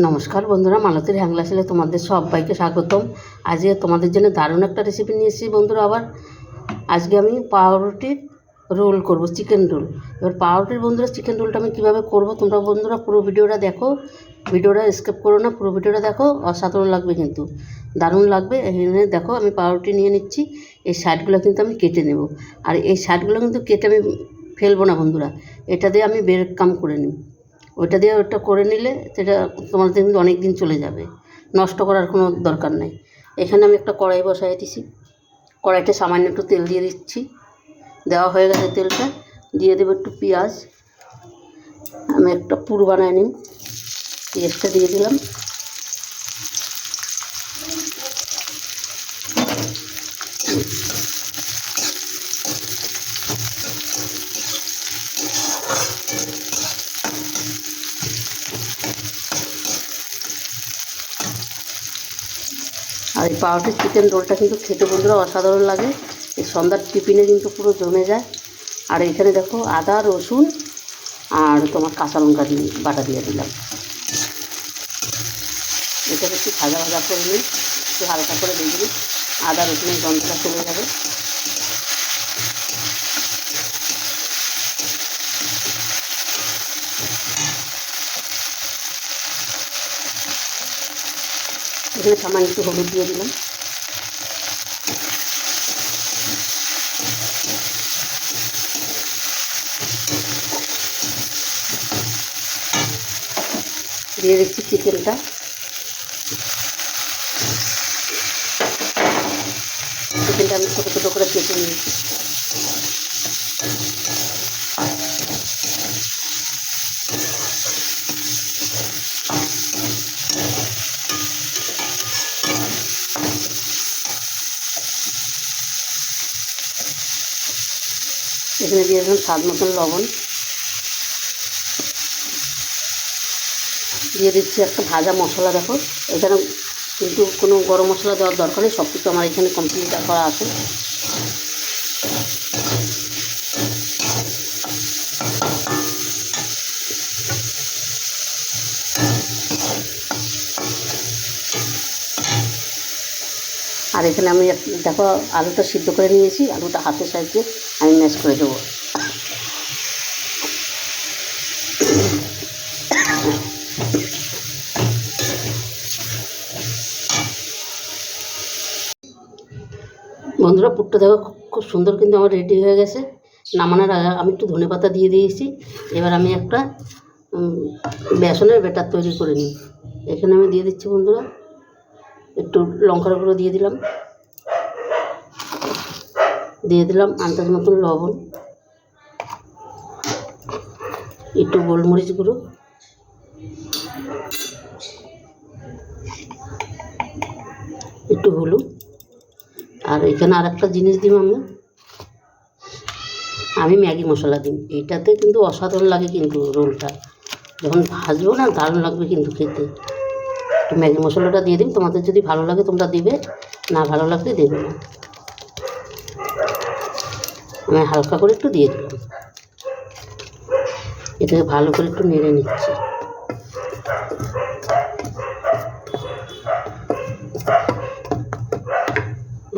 নমস্কার বন্ধুরা, মালতীর হ্যাংলা সেলে তোমাদের সবাইকে স্বাগতম। আজকে তোমাদের জন্য দারুণ একটা রেসিপি নিয়ে এসেছি বন্ধুরা। আবার আজকে আমি পাউরুটির রোল করব, চিকেন রোল। এবার পাউরুটির বন্ধুরা চিকেন রোলটা আমি কীভাবে করব তোমরা বন্ধুরা পুরো ভিডিওটা দেখো, ভিডিওটা স্কিপ করো না, পুরো ভিডিওটা দেখো। অসাধারণ লাগবে, কিন্তু দারুণ লাগবে। এখানে দেখো আমি পাউরুটি নিয়ে নিচ্ছি, এই সাইডগুলো কিন্তু আমি কেটে নেব। আর এই সাইডগুলো কিন্তু কেটে আমি ফেলবো না বন্ধুরা, এটা দিয়ে আমি ব্রেড কাম করে নিই। ওইটা দিয়ে ওটা করে নিলে সেটা তোমাদের কিন্তু অনেক দিন চলে যাবে, নষ্ট করার কোনো দরকার নেই। এখানে আমি একটা কড়াই বসাই দিছি, কড়াইতে সামান্য একটু তেল দিয়ে দিচ্ছি। দেওয়া হয়ে গেছে তেলটা, দিয়ে দেবো একটু পেঁয়াজ। আমি একটা পুর বানায় নিই, পেঁয়াজটা দিয়ে দিলাম। আর এই পাউরুটির চিকেন রোলটা কিন্তু খেতে বন্ধুরা অসাধারণ লাগে, এই সন্ধ্যার টিফিনে কিন্তু পুরো জমে যায়। আর এখানে দেখো আদা রসুন আর তোমার কাঁচা লঙ্কা দিয়ে বাটা দিয়ে দিলাম। এটাকে একটু ভাজা ভাজা করে নিই, একটু হালকা করে দিয়ে দিই, আদা রসুনের গন্ধটা চলে যাবে। এখানে সামান্য একটু হলুদ দিয়ে দিলাম। দিয়ে দিচ্ছি চিকেনটা। চিকেনটা আমি ছোটো ছোটো করে কেটে নিয়েছি। এখানে দিয়ে দিলাম স্বাদ মতন লবণ, দিয়ে দিচ্ছি একটা ভাজা মশলা। দেখো এখানে কিন্তু কোনো গরম মশলা দেওয়ার দরকার নেই, সব কিছু আমার এখানে কমপ্লিট করা আছে। আর এখানে আমি দেখো আলুটা সিদ্ধ করে নিয়েছি, আলুটা হাতের সাহায্যে আমি ম্যাশ করে দেবো। বন্ধুরা পুরটা দেখো খুব সুন্দর কিন্তু আমার রেডি হয়ে গেছে। নামানোর আগে আমি একটু ধনেপাতা দিয়ে দিয়েছি। এবার আমি একটা বেসনের ব্যাটার তৈরি করে নিই। এখানে আমি দিয়ে দিচ্ছি বন্ধুরা একটু লঙ্কার গুঁড়ো দিয়ে দিলাম, দিয়ে দিলাম আন্দাজ মতন লবণ, একটু গোলমরিচ গুঁড়ো, একটু হলুদ। আর এখানে আর একটা জিনিস দিব, আমি ম্যাগি মশলা দিই। এইটাতে কিন্তু অসাধারণ লাগে, কিন্তু রোলটা যখন ভাজবো না দারুণ লাগবে কিন্তু খেতে। একটু ম্যাগি মশলাটা দিয়ে দিন, তোমাদের যদি ভালো লাগে তোমরা দিবে, না ভালো লাগলে দেবে না। আমি হালকা করে একটু দিয়ে দিলাম, এটাকে ভালো করে একটু নেড়ে নিচ্ছি।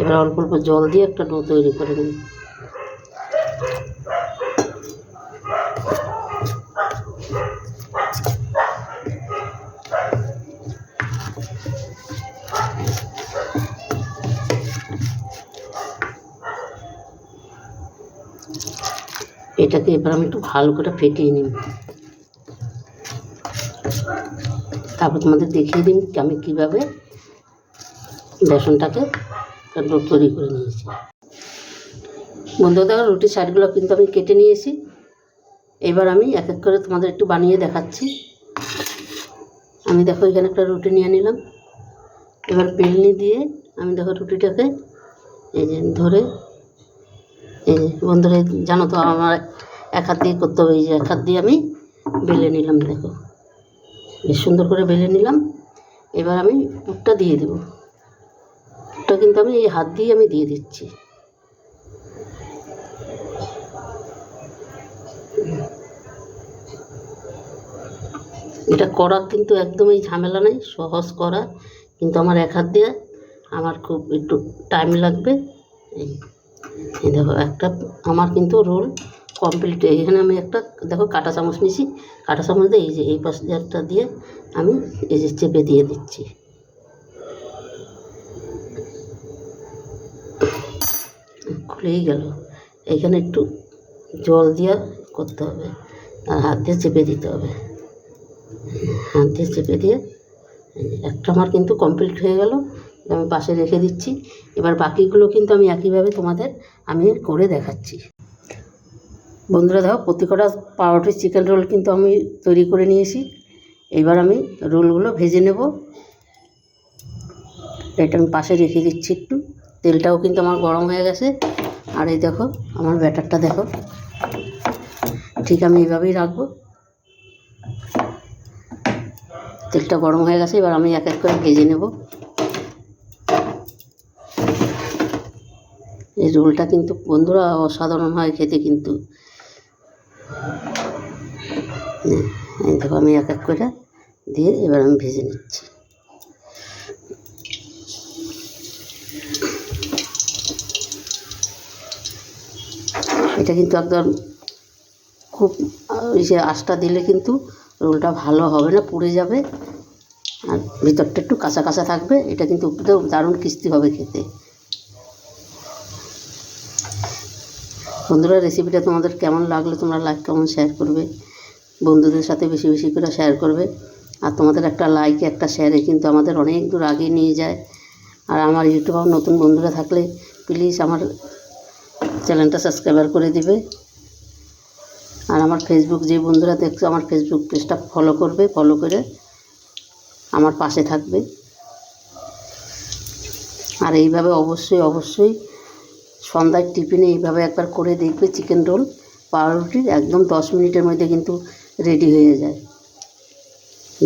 এবার অল্প অল্প জল দিয়ে একটা ডো তৈরি করে নিই। এটাকে এবার আমি একটু ভালো করে ফেটিয়ে নিই, তারপর তোমাদের দেখিয়ে দিন আমি কীভাবে বেসনটাকে ডো তৈরি করে নিয়েছি। বন্ধুরা দেখো রুটির সাইডগুলো কিন্তু আমি কেটে নিয়েছি। এবার আমি এক এক করে তোমাদের একটু বানিয়ে দেখাচ্ছি। আমি দেখো এখানে একটা রুটি নিয়ে নিলাম। এবার বেলনি দিয়ে আমি দেখো রুটিটাকে এই যে ধরে, এই যে বন্ধুরা জানো তো আমার এক হাত দিয়ে করতে হবে, এই যে এক হাত দিয়ে আমি বেলে নিলাম। দেখো বেশ সুন্দর করে বেলে নিলাম। এবার আমি পুরটা দিয়ে দেবো। পুরটা কিন্তু আমি এই হাত দিয়ে আমি দিয়ে দিচ্ছি। এটা করা কিন্তু একদমই ঝামেলা নেই, সহজ করা, কিন্তু আমার এক হাত দিয়ে আমার খুব একটু টাইম লাগবে। এই এই দেখো একটা আমার কিন্তু রোল কমপ্লিট। এখানে আমি একটা দেখো কাঁটা চামচ নিয়েছি, কাঁটা চামচ দিয়ে এই যে এই পাশ দিয়েটা দিয়ে আমি এই যে চেপে দিয়ে দিচ্ছি। খুলেই গেল। এইখানে একটু জল দিয়ে করতে হবে আর হাত দিয়ে চেপে দিতে হবে। হাত দিয়ে চেপে দিয়ে একটা আমার কিন্তু কমপ্লিট হয়ে গেল, আমি পাশে রেখে দিচ্ছি। এবার বাকিগুলো কিন্তু আমি একইভাবে তোমাদের আমি করে দেখাচ্ছি। বন্ধুরা দেখো প্রতিকটা পাউরুটির চিকেন রোল কিন্তু আমি তৈরি করে নিয়েছি। এবার আমি রোলগুলো ভেজে নেব। এটা আমি পাশে রেখে দিচ্ছি একটু। তেলটাও কিন্তু আমার গরম হয়ে গেছে। আর এই দেখো আমার ব্যাটারটা দেখো, ঠিক আমি এইভাবেই রাখবো। তেলটা গরম হয়ে গেছে, এবার আমি এক এক করে ভেজে নেব। এই রোলটা কিন্তু বন্ধুরা অসাধারণ হয় খেতে কিন্তু। এই দেখো আমি এক এক করে দিয়ে এবার আমি ভেজে নিচ্ছি। এটা কিন্তু একদম খুব ওই যে আঁচটা দিলে কিন্তু রোলটা ভালো হবে না, পুড়ে যাবে আর ভিতরটা একটু কাঁচা কাঁচা থাকবে। এটা কিন্তু একদম দারুণ ক্রিস্পি হবে খেতে। বন্ধুরা রেসিপিটা তোমাদের কেমন লাগলো তোমরা লাইক কমেন্ট শেয়ার করবে, বন্ধুদের সাথে বেশি বেশি করে শেয়ার করবে। আর তোমাদের একটা লাইক একটা শেয়ারে কিন্তু আমাদের অনেক দূর আগে নিয়ে যায়। আর আমার ইউটিউবে নতুন বন্ধুরা থাকলে প্লিজ আমার চ্যানেলটা সাবস্ক্রাইবার করে দিবে। আর আমার ফেসবুক যে বন্ধুরা দেখছো আমার ফেসবুক পেজটা ফলো করবে, ফলো করে আমার পাশে থাকবে। আর এইভাবে অবশ্যই অবশ্যই সন্ধ্যার টিফিনে এইভাবে একবার করে দেখবে। চিকেন রোল পাউরুটির একদম 10 মিনিটের মধ্যে কিন্তু রেডি হয়ে যায়।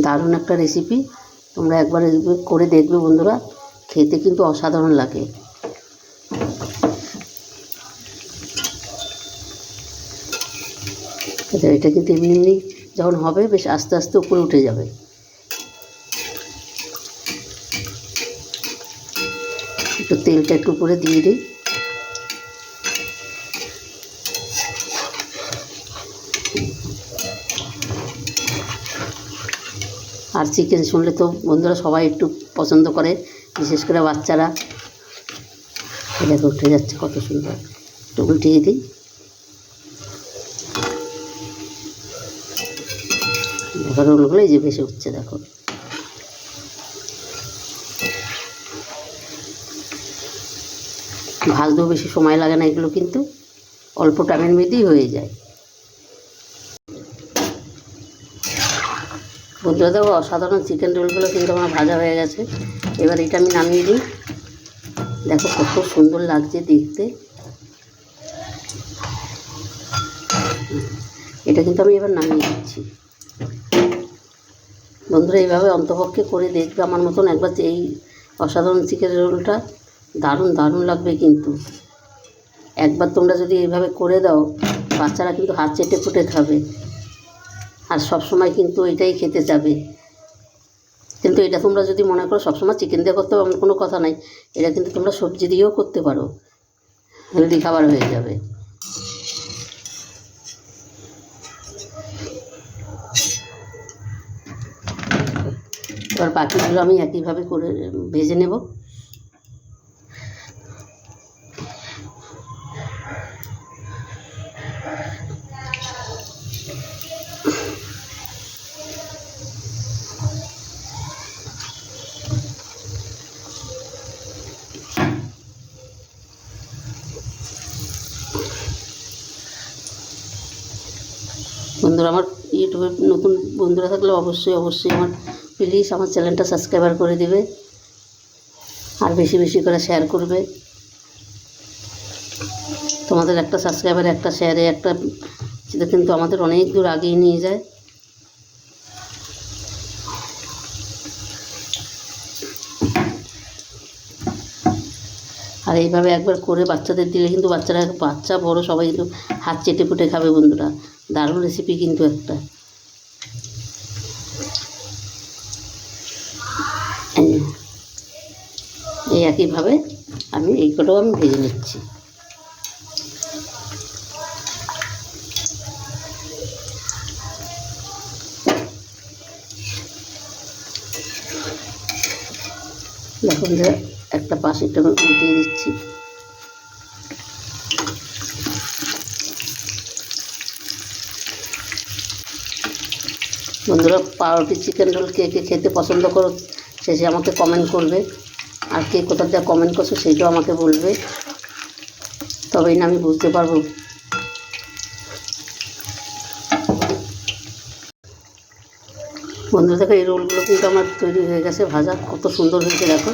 দারুণ একটা রেসিপি, তোমরা একবার করে দেখবে বন্ধুরা, খেতে কিন্তু অসাধারণ লাগে। এটা কিন্তু এমনি এমনি যখন হবে বেশ আস্তে আস্তে উপরে উঠে যাবে। একটু তেলটা একটু উপরে দিয়ে দিই। আর চিকেন শুনলে তো বন্ধুরা সবাই একটু পছন্দ করে, বিশেষ করে বাচ্চারা। এটা উঠে যাচ্ছে কত সুন্দর, একটু উল্টিয়ে দিই। দেখো রোলগুলো এই যে ভেসে উঠছে দেখো। ভাজতেও বেশি সময় লাগে না, এগুলো কিন্তু অল্প টাইমের মধ্যেই হয়ে যায়। বন্ধুরা দেখো অসাধারণ চিকেন রোলগুলো কিন্তু আমার ভাজা হয়ে গেছে। এবার এটা আমি নামিয়ে দিই। দেখো কত সুন্দর লাগছে দেখতে। এটা কিন্তু আমি এবার নামিয়ে দিচ্ছি। বন্ধুরা এইভাবে অন্তপক্ষে করে দেখবে আমার মতন একবার। এই অসাধারণ চিকেন রোলটা দারুণ দারুণ লাগবে কিন্তু। একবার তোমরা যদি এইভাবে করে দাও বাচ্চারা কিন্তু হাত চেটে ফুটে খাবে আর সবসময় কিন্তু এটাই খেতে যাবে। কিন্তু এটা তোমরা যদি মনে করো সবসময় চিকেন দিয়ে করতে হবে এমন কোনো কথা নাই, এটা কিন্তু তোমরা সবজি দিয়েও করতে পারো, হেলদি খাবার হয়ে যাবে। এবার বাকিগুলো আমি একইভাবে করে ভেজে নেব। বন্ধুরা আমার ইউটিউবে নতুন বন্ধুরা থাকলে অবশ্যই অবশ্যই আমার প্লিজ আমার চ্যানেলটা সাবস্ক্রাইবার করে দিবে আর বেশি বেশি করে শেয়ার করবে। তোমাদের একটা সাবস্ক্রাইবার একটা শেয়ারে একটা সেটা কিন্তু আমাদের অনেক দূর আগিয়ে নিয়ে যায়। আর এইভাবে একবার করে বাচ্চাদের দিলে কিন্তু বাচ্চা বড় সবাই কিন্তু হাত চেটে ফুটে খাবে বন্ধুরা। দারুণ রেসিপি কিন্তু একটা। এই একইভাবে আমি এইগুলোও আমি ভেজে নিচ্ছি। দেখুন যে একটা পাশে একটু উল্টিয়ে দিচ্ছি। বন্ধুরা, পাউরুটি চিকেন রোল কে কে খেতে পছন্দ করো শেষে আমাকে কমেন্ট করবে, আর কে কোথা থেকে কমেন্ট করছো সেইটাও আমাকে বলবে, তবেই না আমি বুঝতে পারবো। বন্ধুরা দেখো, এই রোলগুলো কিন্তু আমার তৈরি হয়ে গেছে, ভাজা কত সুন্দর হয়েছে দেখো।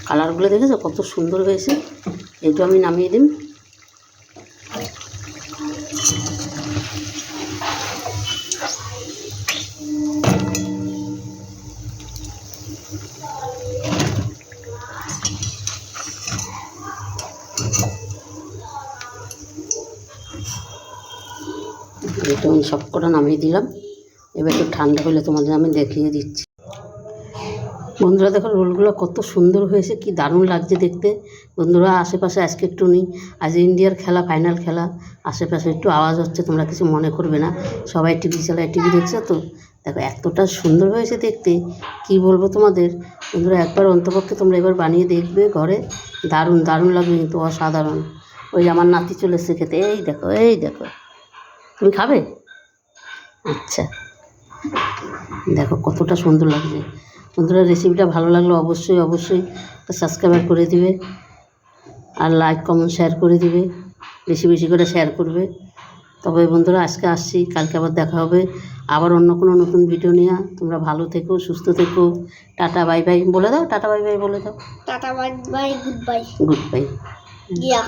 কালারগুলো দেখেছো কত সুন্দর হয়েছে। এইটা আমি নামিয়ে দিই। এটা আমি সবকটা নামিয়ে দিলাম। এবার একটু ঠান্ডা হলে তোমাদের আমি দেখিয়ে দিচ্ছি। বন্ধুরা দেখো, রোলগুলো কত সুন্দর হয়েছে, কি দারুণ লাগছে দেখতে। বন্ধুরা, আশেপাশে আজকে একটু নেই, আজ ইন্ডিয়ার খেলা, ফাইনাল খেলা, আশেপাশে একটু আওয়াজ হচ্ছে, তোমরা কিছু মনে করবে না। সবাই টিভি চালায়, টিভি দেখছো তো। দেখো এতটা সুন্দর হয়েছে দেখতে, কি বলবো তোমাদের। বন্ধুরা, একবার অন্তপক্ষে তোমরা এবার বানিয়ে দেখবে ঘরে, দারুণ দারুণ লাগবে কিন্তু, অসাধারণ। ওই আমার নাতি চলে এসেছে খেতে, এই দেখো এই দেখো। তুমি খাবে? আচ্ছা, দেখো কতটা সুন্দর লাগছে। বন্ধুরা, রেসিপিটা ভালো লাগলে অবশ্যই অবশ্যই সাবস্ক্রাইব করে দিবে, আর লাইক কমেন্ট শেয়ার করে দিবে, বেশি বেশি করে শেয়ার করবে। তবে বন্ধুরা, আজকে আসছি, কালকে আবার দেখা হবে আবার অন্য কোনো নতুন ভিডিও নিয়ে। তোমরা ভালো থেকো, সুস্থ থেকো। টাটা বাই বাই বলে দাও, টাটা বাই বাই বলে দাও। Tata bye bye, goodbye. Goodbye. ইয়া।